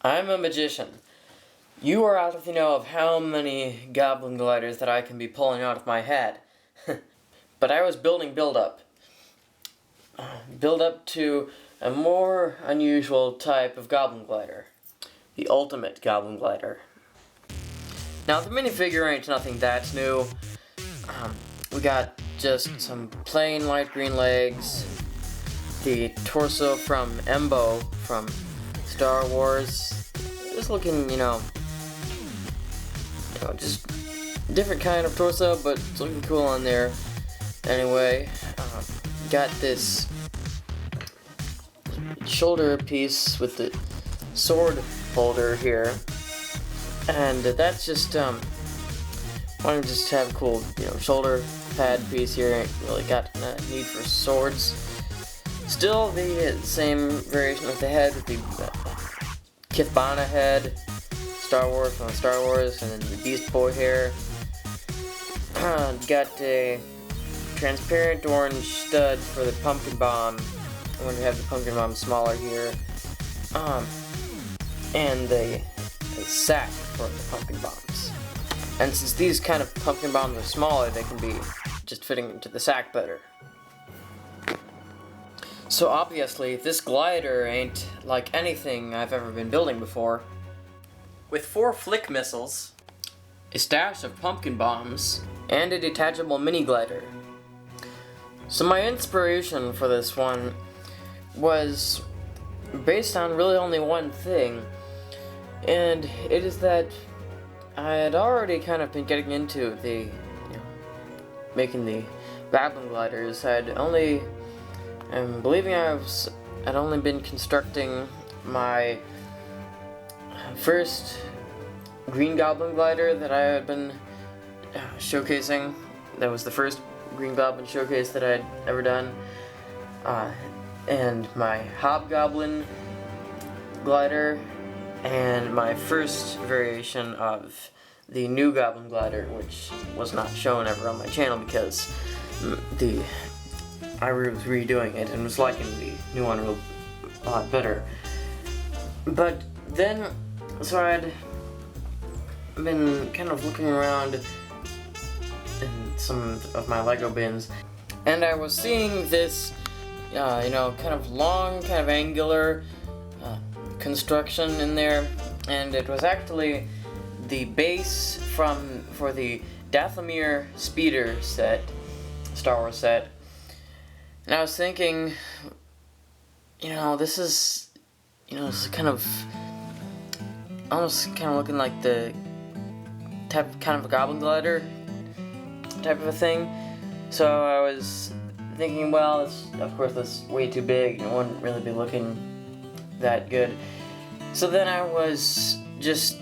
I'm a magician. You are out of the know of how many goblin gliders that I can be pulling out of my head. But I was building build-up. Build-up to a more unusual type of goblin glider. The ultimate goblin glider. Now the minifigure ain't nothing that's new. We got just some plain light green legs. The torso from Embo from Star Wars. Just looking, just different kind of torso, but it's looking cool on there. Anyway, got this shoulder piece with the sword holder here, and that's just wanted to just have a cool, shoulder pad piece here. Ain't really got need for swords. Still the same variation of the head with the Kithbana head, Star Wars from Star Wars, and then the Beast Boy hair. Got a transparent orange stud for the pumpkin bomb. I'm going to have the pumpkin bomb smaller here. And the sack for the pumpkin bombs. And since these kind of pumpkin bombs are smaller, they can be just fitting into the sack better. So obviously, this glider ain't like anything I've ever been building before. With 4 flick missiles, a stash of pumpkin bombs, and a detachable mini glider. So my inspiration for this one was based on really only one thing, and it is that I had already kind of been getting into the, making the Goblin gliders. I'm believing I'd only been constructing my first green Goblin glider that I had been showcasing. That was the first green Goblin showcase that I'd ever done. And my Hobgoblin glider, and my first variation of the new Goblin glider, which was not shown ever on my channel because I was redoing it and was liking the new one a lot better. But then, so I'd been kind of looking around in some of my Lego bins, and I was seeing this, kind of long, kind of angular construction in there, and it was actually the base for the Dathomir Speeder set, Star Wars set. And I was thinking, this is, it's kind of, almost kind of looking like the kind of a Goblin glider type of a thing. So I was thinking, well, of course that's way too big, it wouldn't really be looking that good. So then I was just,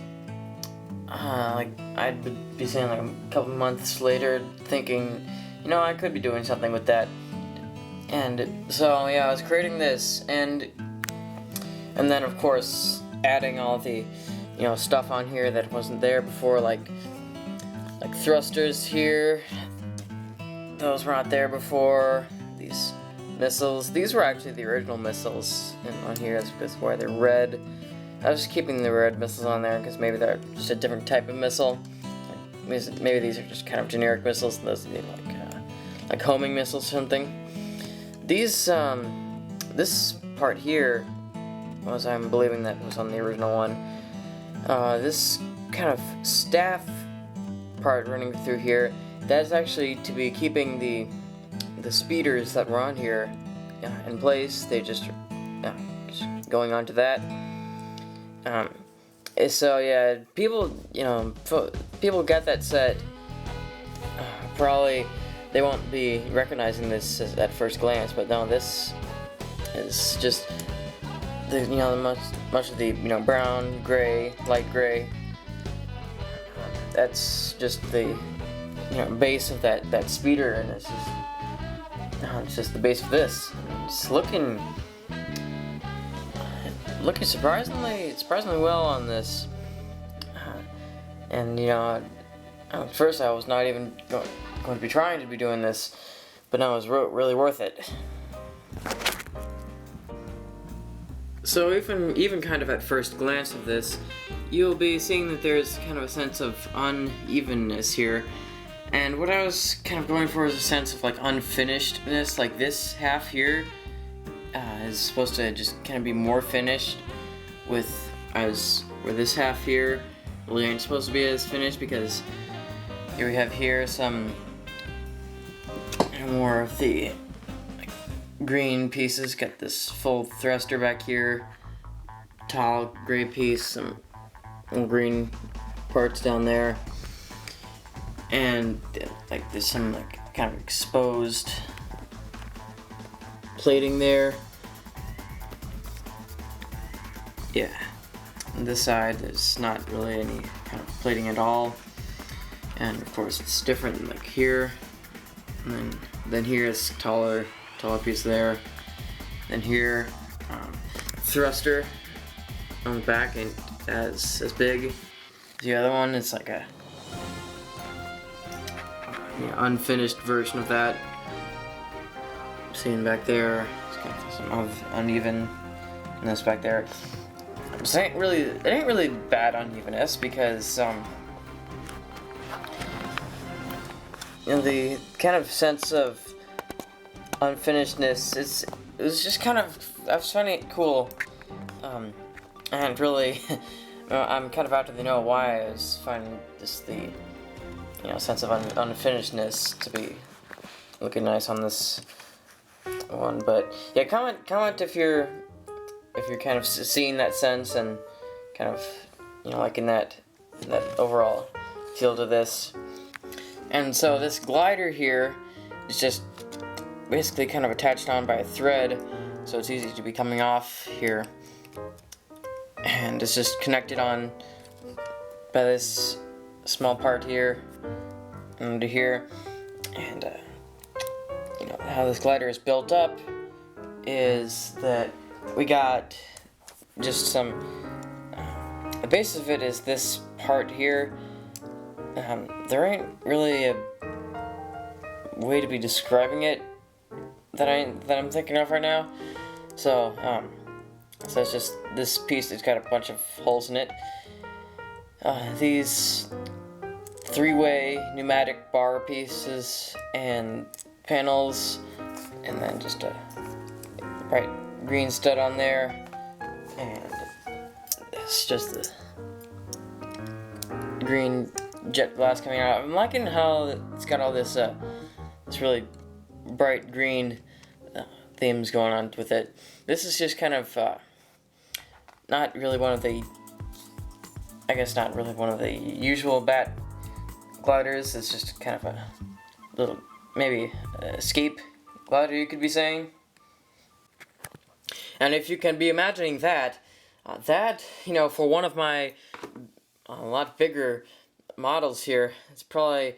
I'd be saying like a couple months later, thinking, I could be doing something with that. And so, I was creating this, and then of course adding all the, stuff on here that wasn't there before, like thrusters here. Those were not there before. These missiles, these were actually the original missiles on here. That's why they're red. I was just keeping the red missiles on there because maybe they're just a different type of missile. Maybe these are just kind of generic missiles, and those would be like homing missiles or something. These, this part here I'm believing that was on the original one. This kind of staff part running through here, that is actually to be keeping the speeders that were on here in place. They just going on to that. So yeah, people got that set. Probably they won't be recognizing this at first glance, but no, this is just the much of the brown, gray, light gray. That's just the base of that speeder, and it's just the base of this. It's looking surprisingly well on this. And at first I was not even going to be trying to be doing this, but now it's really worth it. So even kind of at first glance of this, you'll be seeing that there's kind of a sense of unevenness here. And what I was kind of going for is a sense of like unfinishedness, like this half here is supposed to just kind of be more finished where this half here really ain't supposed to be as finished, because here we have here some more of the green pieces. Got this full thruster back here, tall gray piece, some green parts down there, and like there's some like kind of exposed plating there. Yeah, on this side there's not really any kind of plating at all, and of course it's different like here, and then here is taller piece there. Then here, thruster on the back ain't as big as the other one. It's like a unfinished version of that. Seeing back there, it's kind of some unevenness back there. So it ain't really bad unevenness, because the kind of sense of unfinishedness, it was just kind of, I was finding it cool, and really I'm kind of out to know why I was finding just the sense of unfinishedness to be looking nice on this one. But yeah, comment if you're kind of seeing that sense and kind of liking that overall feel to this. And so this glider here is just basically kind of attached on by a thread, so it's easy to be coming off here, and it's just connected on by this small part here and to here. And how this glider is built up is that we got just some the base of it is this part here. There ain't really a way to be describing it that I'm thinking of right now. So it's just this piece that's got a bunch of holes in it. These three-way pneumatic bar pieces and panels, and then just a bright green stud on there, and it's just the green jet blast coming out. I'm liking how it's got all this this really bright green themes going on with it. This is just kind of not really one of the usual bat gliders. It's just kind of a little, maybe escape glider, you could be saying. And if you can be imagining that for one of my a lot bigger models here, it's probably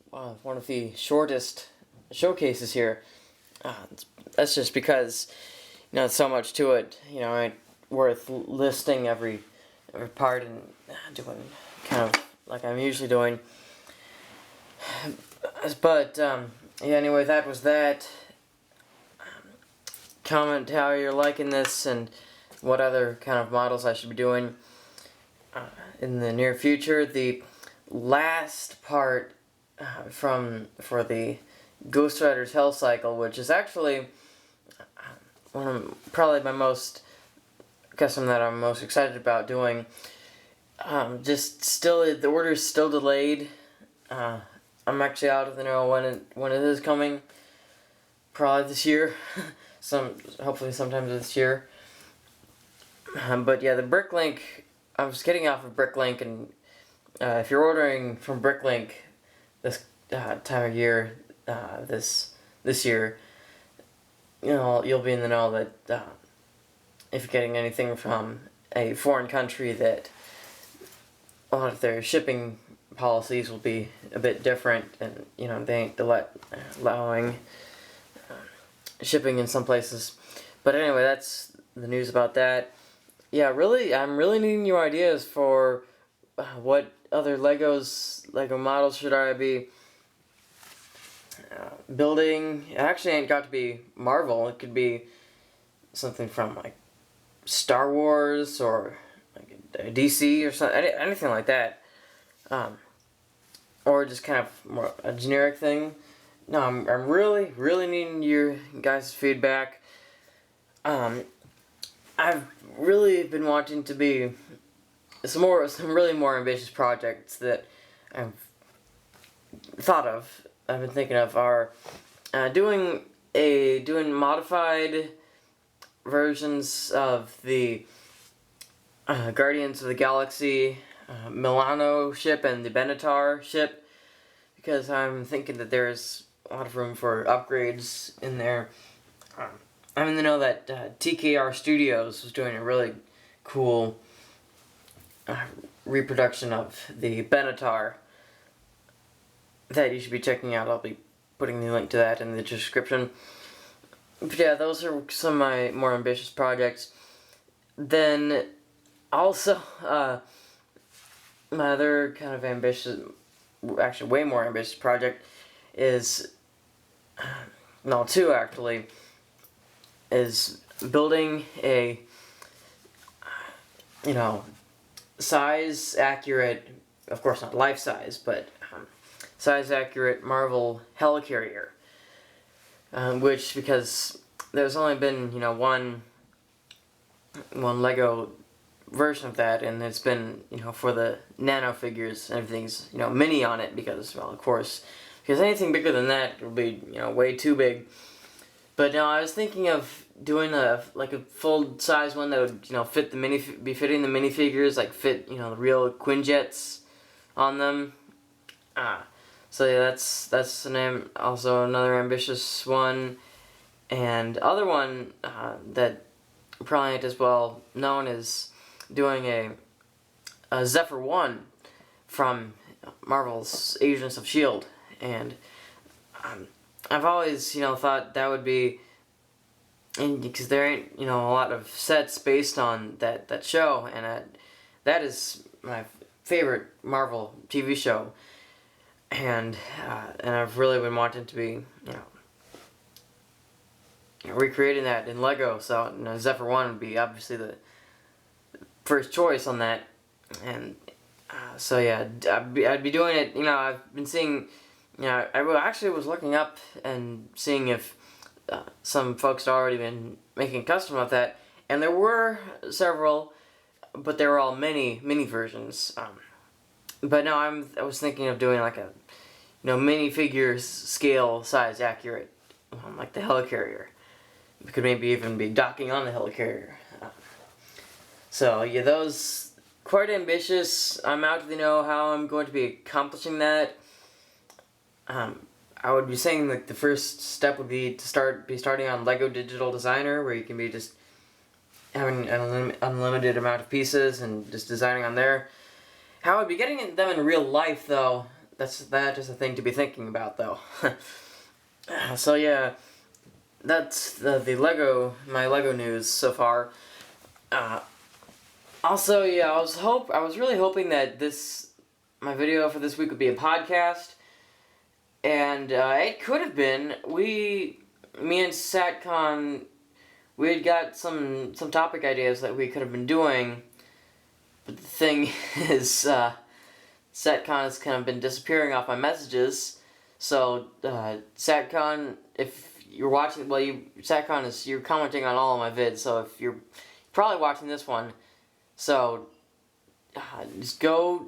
one of the shortest showcases here. That's just because there's so much to it. It ain't worth listing every part and doing kind of like I'm usually doing. But yeah, anyway, that was that. Comment how you're liking this and what other kind of models I should be doing in the near future. The last part for the Ghost Rider's Hell Cycle, which is actually probably my most custom that I'm most excited about doing. The order's still delayed. I'm actually out of the know when it is coming. Probably this year. Hopefully sometime this year. But yeah, the Bricklink, I was getting off of Bricklink, and if you're ordering from Bricklink this time of year, this year, you'll be in the know that if you're getting anything from a foreign country, that a lot of their shipping policies will be a bit different, and they ain't allowing shipping in some places. But anyway, that's the news about that. Yeah, I'm really needing new ideas for what other Lego models should I be building. It actually ain't got to be Marvel. It could be something from like Star Wars or like DC or something, anything like that, or just kind of more a generic thing. No, I'm really needing your guys' feedback. I've really been wanting to be some really more ambitious projects that I've I've been thinking of are doing modified versions of the Guardians of the Galaxy Milano ship and the Benatar ship, because I'm thinking that there's a lot of room for upgrades in there. I mean, to know that TKR Studios was doing a really cool reproduction of the Benatar that you should be checking out. I'll be putting the link to that in the description. But yeah, those are some of my more ambitious projects. Then, also, my other kind of ambitious, actually way more ambitious project is, no, two actually, is building a, size accurate, of course not life size, but size accurate Marvel helicarrier. Which, because there's only been, one Lego version of that, and it's been, for the nano figures, and everything's, mini on it, because, well, of course, because anything bigger than that will be, way too big. But now I was thinking of doing a full size one that would, fit be fitting the minifigures, like fit, the real Quinjets on them. So yeah, that's also another ambitious one, and other one that probably ain't as well known is doing a Zephyr 1 from Marvel's Agents of S.H.I.E.L.D. And I've always, thought that would be, and because there ain't, a lot of sets based on that show, and that is my favorite Marvel TV show, and I've really been wanting to be, recreating that in Lego. So Zephyr 1 would be obviously the first choice on that, and so yeah, I'd be doing it. I've been seeing. I actually was looking up and seeing if some folks had already been making custom of that, and there were several, but they were all mini versions. But no, I was thinking of doing like a, minifigures scale size accurate, like the helicarrier. It could maybe even be docking on the helicarrier. So yeah, those quite ambitious. I'm out to know how I'm going to be accomplishing that. I would be saying like the first step would be to starting on Lego Digital Designer, where you can be just having an unlimited amount of pieces and just designing on there. How I'd be getting them in real life, though, that's just a thing to be thinking about, though. So yeah, that's my Lego news so far. Also, yeah, I was really hoping that my video for this week would be a podcast. And it could have been. Me and SatCon, we had got some topic ideas that we could have been doing. But the thing is, SatCon has kind of been disappearing off my messages. So, SatCon, if you're watching, well, you're commenting on all of my vids. So if you're probably watching this one, so just go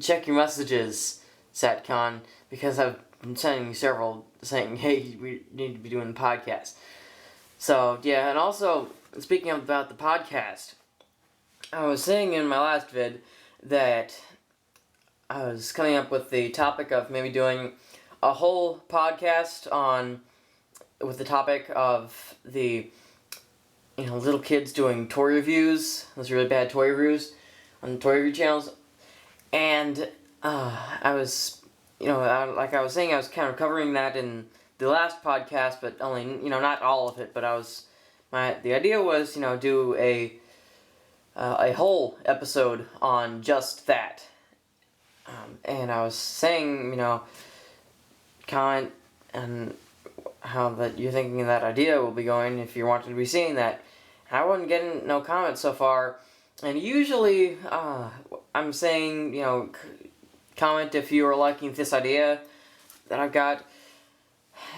check your messages, SatCon, because I've been sending you several saying, hey, we need to be doing the podcast. So, yeah, and also, speaking about the podcast, I was saying in my last vid that I was coming up with the topic of maybe doing a whole podcast with the topic of the, little kids doing toy reviews, those really bad toy reviews on toy review channels, and I was, like I was saying, I was kind of covering that in the last podcast, but only, not all of it, but the idea was, do a whole episode on just that, and I was saying, comment and how that you're thinking that idea will be going if you're wanting to be seeing that, I wasn't getting no comments so far. And usually, I'm saying, you know, comment if you are liking this idea that I've got.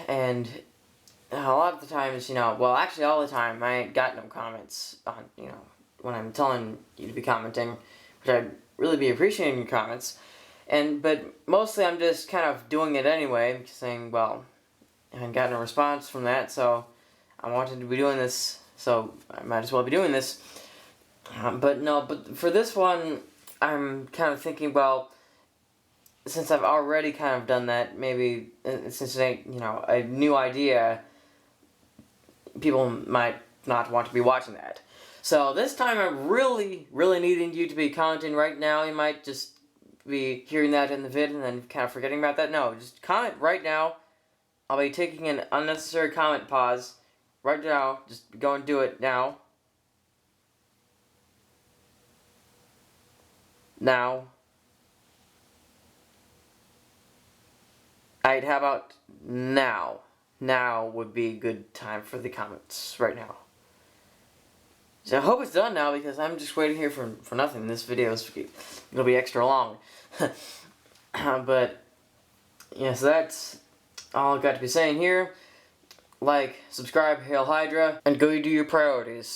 And a lot of the times, you know, well, actually all the time, I ain't got no comments on, you know, when I'm telling you to be commenting, which I'd really be appreciating your comments. But mostly I'm just kind of doing it anyway, saying, well, I haven't gotten a response from that, so I wanted to be doing this, so I might as well be doing this. But for this one, I'm kind of thinking, well, since I've already kind of done that, maybe since it ain't, you know, a new idea, people might not want to be watching that. So this time I'm really, really needing you to be commenting right now. You might just be hearing that in the vid and then kind of forgetting about that. No, just comment right now. I'll be taking an unnecessary comment pause right now. Just go and do it now. Now. Alright, how about now? Now would be a good time for the comments right now. So I hope it's done now because I'm just waiting here for nothing. This video is it'll be extra long. But yeah, so that's all I've got to be saying here. Like, subscribe, Hail Hydra, and go do your priorities.